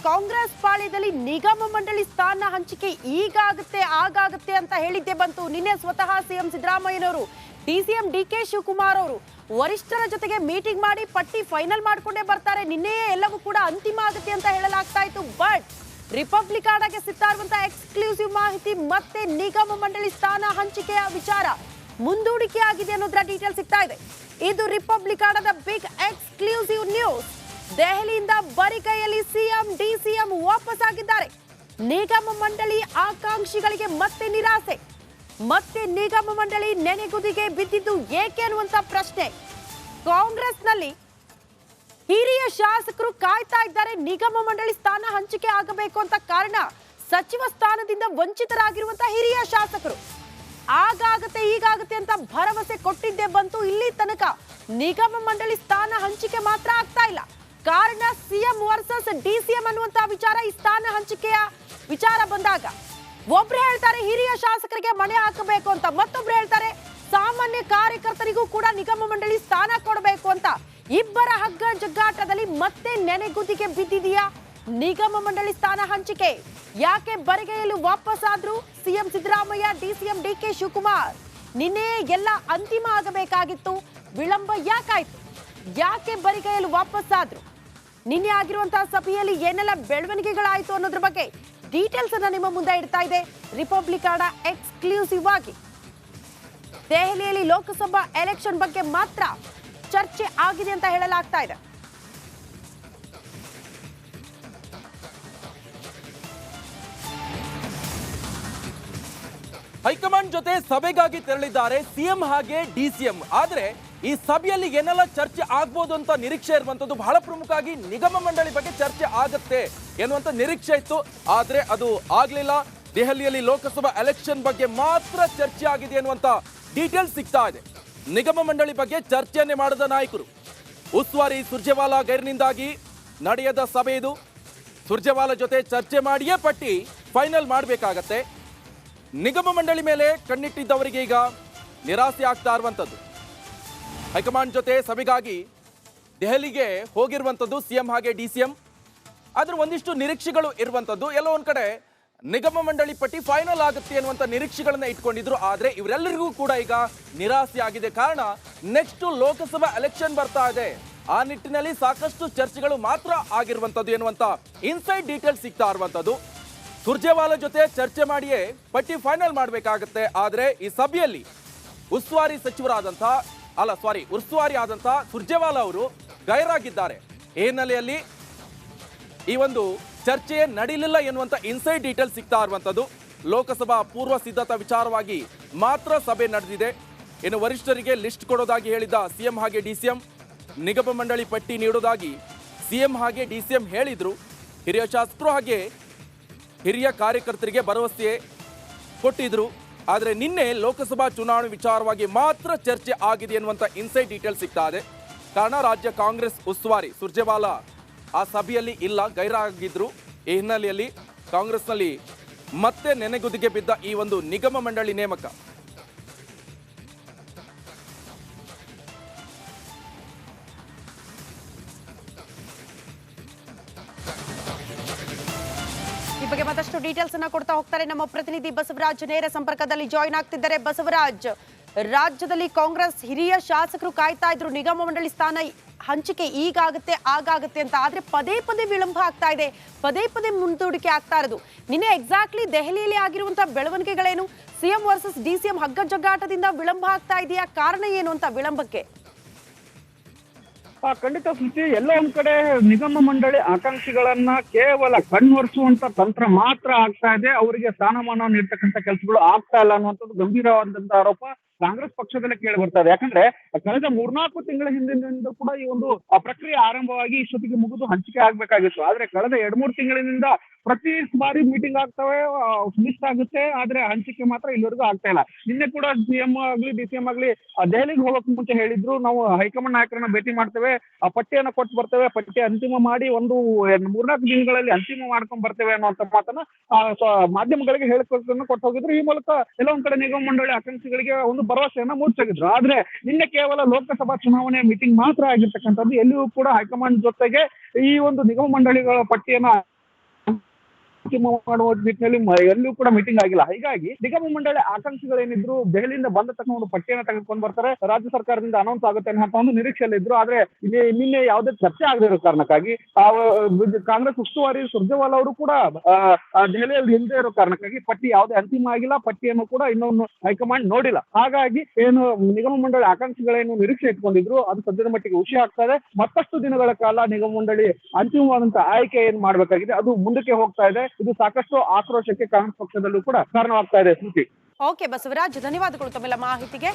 ಕಾಂಗ್ರೆಸ್ ಪಾಳ್ಯದಲ್ಲಿ ನಿಗಮ ಮಂಡಳಿ ಸ್ಥಾನ ಹಂಚಿಕೆ ಈಗಾಗುತ್ತೆ ಆಗಾಗುತ್ತೆ ಅಂತ ಹೇಳಿದ್ದೆ ಬಂತು. ನಿನ್ನೆ ಸ್ವತಃ ಸಿಎಂ ಸಿದ್ದರಾಮಯ್ಯನವರು ಡಿಸಿಎಂ ಡಿಕೆ ಶಿವಕುಮಾರ್ ಅವರು ವರಿಷ್ಠರ ಜೊತೆಗೆ ಮೀಟಿಂಗ್ ಮಾಡಿ ಪಟ್ಟಿ ಫೈನಲ್ ಮಾಡ್ಕೊಂಡೇ ಬರ್ತಾರೆ. ನಿನ್ನೆಯೇ ಎಲ್ಲವೂ ಕೂಡ ಅಂತಿಮ ಆಗುತ್ತೆ ಅಂತ ಹೇಳಲಾಗ್ತಾ ಇತ್ತು. ಬಟ್ ರಿಪಬ್ಲಿಕ್ ಆಡಾಗೆ ಸಿಗ್ತಾ ಇರುವಂತಹ ಎಕ್ಸ್ಕ್ಲೂಸಿವ್ ಮಾಹಿತಿ, ಮತ್ತೆ ನಿಗಮ ಮಂಡಳಿ ಸ್ಥಾನ ಹಂಚಿಕೆಯ ವಿಚಾರ ಮುಂದೂಡಿಕೆ ಆಗಿದೆ ಅನ್ನೋದ್ರ ಡೀಟೇಲ್ ಸಿಗ್ತಾ ಇದೆ. ಇದು ರಿಪಬ್ಲಿಕ್ ಆಡದ ಬಿಗ್ ಎಕ್ಸ್ಕ್ಲೂಸಿವ್ ನ್ಯೂಸ್. ದೆಹಲಿಯಿಂದ ಬರಿ ಕೈಯಲ್ಲಿ ಸಿಎಂ ಡಿಸಿಎಂ ವಾಪಸ್ ಆಗಿದ್ದಾರೆ. ನಿಗಮ ಮಂಡಳಿ ಆಕಾಂಕ್ಷಿಗಳಿಗೆ ಮತ್ತೆ ನಿರಾಸೆ. ಮತ್ತೆ ನಿಗಮ ಮಂಡಳಿ ನೆನೆಗುದಿಗೆ ಬಿದ್ದಿದ್ದು ಏಕೆ ಅನ್ನುವಂತ ಪ್ರಶ್ನೆ. ಕಾಂಗ್ರೆಸ್ನಲ್ಲಿ ಹಿರಿಯ ಶಾಸಕರು ಕಾಯ್ತಾ ಇದ್ದಾರೆ ನಿಗಮ ಮಂಡಳಿ ಸ್ಥಾನ ಹಂಚಿಕೆ ಆಗಬೇಕು ಅಂತ. ಕಾರಣ ಸಚಿವ ಸ್ಥಾನದಿಂದ ವಂಚಿತರಾಗಿರುವಂತಹ ಹಿರಿಯ ಶಾಸಕರು ಆಗಾಗುತ್ತೆ ಈಗಾಗುತ್ತೆ ಅಂತ ಭರವಸೆ ಕೊಟ್ಟಿದ್ದೇ ಬಂತು. ಇಲ್ಲಿ ತನಕ ನಿಗಮ ಮಂಡಳಿ ಸ್ಥಾನ ಹಂಚಿಕೆ ಮಾತ್ರ ಆಗ್ತಾ ಇಲ್ಲ. ಕಾರಣ ಸಿಎಂ ವರ್ಸಸ್ ಡಿಸಿಎಂ ಅನ್ನುವಂತ ವಿಚಾರ. ಈ ಸ್ಥಾನ ಹಂಚಿಕೆಯ ವಿಚಾರ ಬಂದಾಗ ಒಬ್ರು ಹೇಳ್ತಾರೆ ಹಿರಿಯ ಶಾಸಕರಿಗೆ ಮಣೆ ಹಾಕಬೇಕು ಅಂತ, ಮತ್ತೊಬ್ರು ಹೇಳ್ತಾರೆ ಸಾಮಾನ್ಯ ಕಾರ್ಯಕರ್ತರಿಗೂ ಕೂಡ ನಿಗಮ ಮಂಡಳಿ ಸ್ಥಾನ ಕೊಡಬೇಕು ಅಂತ. ಇಬ್ಬರ ಹಗ್ಗ ಜಗ್ಗಾಟದಲ್ಲಿ ಮತ್ತೆ ನೆನೆಗುದಿಗೆ ಬಿದ್ದಿದೆಯಾ ನಿಗಮ ಮಂಡಳಿ ಸ್ಥಾನ ಹಂಚಿಕೆ? ಯಾಕೆ ಬರಿಗೈಯಲ್ಲಿ ವಾಪಸ್ ಆದ್ರು CM Siddaramaiah, DCM D K Shivakumar? ನಿನ್ನೆ ಎಲ್ಲ ಅಂತಿಮ ಆಗಬೇಕಾಗಿತ್ತು, ವಿಳಂಬ ಯಾಕಾಯ್ತು? ಯಾಕೆ ಬರಿಗೈಯಲ್ಲಿ ವಾಪಸ್ ಆದ್ರು? ನಿನ್ನೆ ಆಗಿರುವಂತಹ ಸಭೆಯಲ್ಲಿ ಏನೆಲ್ಲ ಬೆಳವಣಿಗೆಗಳಾಯ್ತು ಅನ್ನೋದ್ರ ಬಗ್ಗೆ ಡೀಟೇಲ್ಸ್ ಅನ್ನ ನಿಮ್ಮ ಮುಂದೆ ಇಡ್ತಾ ಇದೆ ರಿಪಬ್ಲಿಕ್ ಆಡ ಎಕ್ಸ್ಕ್ಲೂಸಿವ್ ಆಗಿ. ದೆಹಲಿಯಲ್ಲಿ ಲೋಕಸಭಾ ಎಲೆಕ್ಷನ್ ಬಗ್ಗೆ ಮಾತ್ರ ಚರ್ಚೆ ಆಗಿದೆ ಅಂತ ಹೇಳಲಾಗ್ತಾ ಇದೆ. ಹೈಕಮಾಂಡ್ ಜೊತೆ ಸಭೆಗಾಗಿ ತೆರಳಿದ್ದಾರೆ ಸಿಎಂ ಹಾಗೆ ಡಿಸಿಎಂ. ಆದ್ರೆ ಈ ಸಭೆಯಲ್ಲಿ ಏನೆಲ್ಲ ಚರ್ಚೆ ಆಗ್ಬೋದು ಅಂತ ನಿರೀಕ್ಷೆ ಇರುವಂತದ್ದು ಬಹಳ ಪ್ರಮುಖ ಆಗಿ ನಿಗಮ ಮಂಡಳಿ ಬಗ್ಗೆ ಚರ್ಚೆ ಆಗತ್ತೆ ಎನ್ನುವಂತ ನಿರೀಕ್ಷೆ ಇತ್ತು. ಆದ್ರೆ ಅದು ಆಗ್ಲಿಲ್ಲ. ದೆಹಲಿಯಲ್ಲಿ ಲೋಕಸಭಾ ಎಲೆಕ್ಷನ್ ಬಗ್ಗೆ ಮಾತ್ರ ಚರ್ಚೆ ಆಗಿದೆ ಎನ್ನುವಂತ ಡೀಟೇಲ್ಸ್ ಸಿಗ್ತಾ ಇದೆ. ನಿಗಮ ಮಂಡಳಿ ಬಗ್ಗೆ ಚರ್ಚೆಯನ್ನೇ ಮಾಡದ ನಾಯಕರು. ಉಸ್ತುವಾರಿ ಸುರ್ಜೇವಾಲಾ ಗೈರಿನಿಂದಾಗಿ ನಡೆಯದ ಸಭೆ ಇದು. ಸುರ್ಜೇವಾಲಾ ಜೊತೆ ಚರ್ಚೆ ಮಾಡಿಯೇ ಪಟ್ಟಿ ಫೈನಲ್ ಮಾಡಬೇಕಾಗತ್ತೆ. ನಿಗಮ ಮಂಡಳಿ ಮೇಲೆ ಕಣ್ಣಿಟ್ಟಿದ್ದವರಿಗೆ ಈಗ ನಿರಾಸೆ ಆಗ್ತಾ ಇರುವಂತದ್ದು. ಹೈಕಮಾಂಡ್ ಜೊತೆ ಸಭೆಗಾಗಿ ದೆಹಲಿಗೆ ಹೋಗಿರುವಂತದ್ದು ಸಿಎಂ ಹಾಗೆ ಡಿಸಿಎಂ. ಆದ್ರೆ ಒಂದಿಷ್ಟು ನಿರೀಕ್ಷೆಗಳು ಇರುವಂತದ್ದು. ಎಲ್ಲೋ ಒಂದ್ ಕಡೆ ನಿಗಮ ಮಂಡಳಿ ಪಟ್ಟಿ ಫೈನಲ್ ಆಗುತ್ತೆ ಅನ್ನುವಂತ ನಿರೀಕ್ಷೆಗಳನ್ನ ಇಟ್ಕೊಂಡಿದ್ರು. ಆದ್ರೆ ಇವರೆಲ್ಲರಿಗೂ ಕೂಡ ಈಗ ನಿರಾಸೆ ಆಗಿದೆ. ಕಾರಣ ನೆಕ್ಸ್ಟ್ ಲೋಕಸಭಾ ಎಲೆಕ್ಷನ್ ಬರ್ತಾ ಇದೆ. ಆ ನಿಟ್ಟಿನಲ್ಲಿ ಸಾಕಷ್ಟು ಚರ್ಚೆಗಳು ಮಾತ್ರ ಆಗಿರುವಂತದ್ದು ಎನ್ನುವಂತ ಇನ್ಸೈಡ್ ಡೀಟೇಲ್ಸ್ ಸಿಗ್ತಾ ಇರುವಂತದ್ದು. ಸುರ್ಜೇವಾಲಾ ಜೊತೆ ಚರ್ಚೆ ಮಾಡಿಯೇ ಪಟ್ಟಿ ಫೈನಲ್ ಮಾಡಬೇಕಾಗತ್ತೆ. ಆದ್ರೆ ಈ ಸಭೆಯಲ್ಲಿ ಉಸ್ತುವಾರಿ ಆದಂತಹ ಸುರ್ಜೇವಾಲಾ ಅವರು ಗೈರಾಗಿದ್ದಾರೆ. ಈ ಹಿನ್ನೆಲೆಯಲ್ಲಿ ಈ ಒಂದು ಚರ್ಚೆ ನಡೀಲಿಲ್ಲ ಎನ್ನುವಂತ ಇನ್ಸೈಡ್ ಡೀಟೇಲ್ ಸಿಗ್ತಾ ಇರುವಂತದ್ದು. ಲೋಕಸಭಾ ಪೂರ್ವ ಸಿದ್ಧತಾ ವಿಚಾರವಾಗಿ ಮಾತ್ರ ಸಭೆ ನಡೆದಿದೆ. ಇನ್ನು ವರಿಷ್ಠರಿಗೆ ಲಿಸ್ಟ್ ಕೊಡೋದಾಗಿ ಹೇಳಿದ್ದ ಸಿಎಂ ಹಾಗೆ ಡಿಸಿಎಂ, ನಿಗಮ ಮಂಡಳಿ ಪಟ್ಟಿ ನೀಡೋದಾಗಿ ಸಿಎಂ ಹಾಗೆ ಡಿಸಿಎಂ ಹೇಳಿದ್ರು. ಹಿರಿಯ ಶಾಸಕರು ಹಾಗೆ ಹಿರಿಯ ಕಾರ್ಯಕರ್ತರಿಗೆ ಭರವಸೆ ಕೊಟ್ಟಿದ್ರು. ಆದರೆ ನಿನ್ನೆ ಲೋಕಸಭಾ ಚುನಾವಣೆ ವಿಚಾರವಾಗಿ ಮಾತ್ರ ಚರ್ಚೆ ಆಗಿದೆ ಎನ್ನುವಂತ ಇನ್ಸೈಡ್ ಡೀಟೇಲ್ ಸಿಗ್ತಾ ಇದೆ. ಕಾರಣ ರಾಜ್ಯ ಕಾಂಗ್ರೆಸ್ ಉಸ್ತುವಾರಿ ಸುರ್ಜೇವಾಲಾ ಆ ಸಭೆಯಲ್ಲಿ ಇಲ್ಲ, ಗೈರಾಗಿದ್ರು. ಈ ಹಿನ್ನೆಲೆಯಲ್ಲಿ ಕಾಂಗ್ರೆಸ್ನಲ್ಲಿ ಮತ್ತೆ ನೆನೆಗುದಿಗೆ ಬಿದ್ದ ಈ ಒಂದು ನಿಗಮ ಮಂಡಳಿ ನೇಮಕ. ಈ ಬಗ್ಗೆ ಮತ್ತಷ್ಟು ಡೀಟೇಲ್ಸ್ ಅನ್ನ ಕೊಡ್ತಾ ಹೋಗ್ತಾರೆ ನಮ್ಮ ಪ್ರತಿನಿಧಿ ಬಸವರಾಜ್. ನೇರ ಸಂಪರ್ಕದಲ್ಲಿ ಜಾಯಿನ್ ಆಗ್ತಿದ್ದಾರೆ. ಬಸವರಾಜ್, ರಾಜ್ಯದಲ್ಲಿ ಕಾಂಗ್ರೆಸ್ ಹಿರಿಯ ಶಾಸಕರು ಕಾಯ್ತಾ ಇದ್ರು ನಿಗಮ ಮಂಡಳಿ ಸ್ಥಾನ ಹಂಚಿಕೆ ಈಗಾಗುತ್ತೆ ಆಗಾಗುತ್ತೆ ಅಂತ. ಆದ್ರೆ ಪದೇ ಪದೇ ವಿಳಂಬ ಆಗ್ತಾ ಇದೆ, ಪದೇ ಪದೇ ಮುಂದೂಡಿಕೆ ಆಗ್ತಾ ಇರೋದು. ನಿನ್ನೆ ಎಕ್ಸಾಕ್ಟ್ಲಿ ದೆಹಲಿಯಲ್ಲಿ ಆಗಿರುವಂತಹ ಬೆಳವಣಿಗೆಗಳೇನು? ಸಿಎಂ ವರ್ಸಸ್ ಡಿಸಿಎಂ ಹಗ್ಗ ಜಗ್ಗಾಟದಿಂದ ವಿಳಂಬ ಆಗ್ತಾ ಇದೆಯಾ? ಕಾರಣ ಏನು ಅಂತ ವಿಳಂಬಕ್ಕೆ? ಖಂಡಿತ ಸುದ್ದಿ. ಎಲ್ಲೋ ಒಂದ್ ಕಡೆ ನಿಗಮ ಮಂಡಳಿ ಆಕಾಂಕ್ಷಿಗಳನ್ನ ಕೇವಲ ಕಣ್ವರ್ಸುವಂತ ತಂತ್ರ ಮಾತ್ರ ಆಗ್ತಾ ಇದೆ. ಅವರಿಗೆ ಸ್ಥಾನಮಾನ ನೀಡ್ತಕ್ಕಂಥ ಕೆಲಸಗಳು ಆಗ್ತಾ ಇಲ್ಲ ಅನ್ನುವಂಥದ್ದು ಗಂಭೀರವಾದಂತ ಆರೋಪ ಕಾಂಗ್ರೆಸ್ ಪಕ್ಷದಲ್ಲೇ ಕೇಳಿ ಬರ್ತಾ ಇದೆ. ಯಾಕಂದ್ರೆ ಕಳೆದ 3-4 ತಿಂಗಳ ಹಿಂದಿನಿಂದ ಕೂಡ ಈ ಒಂದು ಪ್ರಕ್ರಿಯೆ ಆರಂಭವಾಗಿ ಇಷ್ಟೊತ್ತಿಗೆ ಮುಗಿದು ಹಂಚಿಕೆ ಆಗ್ಬೇಕಾಗಿತ್ತು. ಆದ್ರೆ ಕಳೆದ 2-3 ತಿಂಗಳಿನಿಂದ ಪ್ರತಿ ಬಾರಿ ಮೀಟಿಂಗ್ ಆಗ್ತವೆ, ಲಿಸ್ಟ್ ಆಗುತ್ತೆ, ಆದ್ರೆ ಹಂಚಿಕೆ ಮಾತ್ರ ಇಲ್ಲಿವರೆಗೂ ಆಗ್ತಾ ಇಲ್ಲ. ನಿನ್ನೆ ಕೂಡ ಸಿಎಂ ಆಗ್ಲಿ ಡಿಸಿಎಂ ಆಗ್ಲಿ ದೆಹಲಿಗೆ ಹೋಗಕ್ ಮುಂಚೆ ಹೇಳಿದ್ರು, ನಾವು ಹೈಕಮಾಂಡ್ ನಾಯಕರನ್ನ ಭೇಟಿ ಮಾಡ್ತೇವೆ, ಆ ಪಟ್ಟಿಯನ್ನ ಕೊಟ್ಟು ಬರ್ತೇವೆ, ಪಟ್ಟಿ ಅಂತಿಮ ಮಾಡಿ 3-4 ದಿನಗಳಲ್ಲಿ ಅಂತಿಮ ಮಾಡ್ಕೊಂಡ್ ಬರ್ತೇವೆ ಅನ್ನುವಂತ ಮಾತನ್ನ ಮಾಧ್ಯಮಗಳಿಗೆ ಹೇಳಿಕೊಟ್ಟು ಕೊಟ್ಟು ಹೋಗಿದ್ರು. ಈ ಮೂಲಕ ಎಲ್ಲ ಒಂದ್ ಕಡೆ ನಿಗಮ ಮಂಡಳಿ ಆಕಾಂಕ್ಷಿಗಳಿಗೆ ಒಂದು ಭರವಸೆಯನ್ನ ಮೂಡಿಸಿದ್ರು. ಆದ್ರೆ ನಿನ್ನೆ ಕೇವಲ ಲೋಕಸಭಾ ಚುನಾವಣೆ ಮೀಟಿಂಗ್ ಮಾತ್ರ ಆಗಿರ್ತಕ್ಕಂಥದ್ದು. ಎಲ್ಲಿಯೂ ಕೂಡ ಹೈಕಮಾಂಡ್ ಜೊತೆಗೆ ಈ ಒಂದು ನಿಗಮ ಮಂಡಳಿಗಳ ಪಟ್ಟಿಯನ್ನ ಅಂತಿಮ ಮಾಡುವ ನಿಟ್ಟಿನಲ್ಲಿ ಎಲ್ಲೂ ಕೂಡ ಮೀಟಿಂಗ್ ಆಗಿಲ್ಲ. ಹೀಗಾಗಿ ನಿಗಮ ಮಂಡಳಿ ಆಕಾಂಕ್ಷಿಗಳೇನಿದ್ರು ದೆಹಲಿಯಿಂದ ಬಂದ ತಕ್ಷಣ ಒಂದು ಪಟ್ಟಿಯನ್ನು ತೆಗೆದುಕೊಂಡು ಬರ್ತಾರೆ, ರಾಜ್ಯ ಸರ್ಕಾರದಿಂದ ಅನೌನ್ಸ್ ಆಗುತ್ತೆ ಅನ್ನೋ ಒಂದು ನಿರೀಕ್ಷೆಯಲ್ಲಿ ಇದ್ರು. ಆದ್ರೆ ನಿನ್ನೆ ಯಾವುದೇ ಚರ್ಚೆ ಆಗದಿರೋ ಕಾರಣಕ್ಕಾಗಿ ಕಾಂಗ್ರೆಸ್ ಉಸ್ತುವಾರಿ ಸುರ್ಜೇವಾಲಾ ಅವರು ಕೂಡ ದೆಹಲಿಯಲ್ಲಿ ಹಿಂದೆ ಇರೋ ಕಾರಣಕ್ಕಾಗಿ ಪಟ್ಟಿ ಯಾವುದೇ ಅಂತಿಮ ಆಗಿಲ್ಲ. ಪಟ್ಟಿಯನ್ನು ಕೂಡ ಇನ್ನೊಂದು ಹೈಕಮಾಂಡ್ ನೋಡಿಲ್ಲ. ಹಾಗಾಗಿ ಏನು ನಿಗಮ ಮಂಡಳಿ ಆಕಾಂಕ್ಷಿಗಳೇನು ನಿರೀಕ್ಷೆ ಇಟ್ಕೊಂಡಿದ್ರು ಅದು ಸದ್ಯದ ಮಟ್ಟಿಗೆ ಹುಸಿ ಆಗ್ತಾ ಇದೆ. ಮತ್ತಷ್ಟು ದಿನಗಳ ಕಾಲ ನಿಗಮ ಮಂಡಳಿ ಅಂತಿಮವಾದಂತಹ ಆಯ್ಕೆ ಏನ್ ಮಾಡ್ಬೇಕಾಗಿದೆ ಅದು ಮುಂದಕ್ಕೆ ಹೋಗ್ತಾ ಇದೆ. ಇದು ಸಾಕಷ್ಟು ಆಕ್ರೋಶಕ್ಕೆ ಕಾಂಗ್ರೆಸ್ ಪಕ್ಷದಲ್ಲೂ ಕೂಡ ಕಾರಣವಾಗ್ತಾ ಇದೆ. ಸ್ಮೃತಿ. ಓಕೆ ಬಸವರಾಜ್, ಧನ್ಯವಾದಗಳು ತಮ್ಮೆಲ್ಲ ಮಾಹಿತಿಗೆ.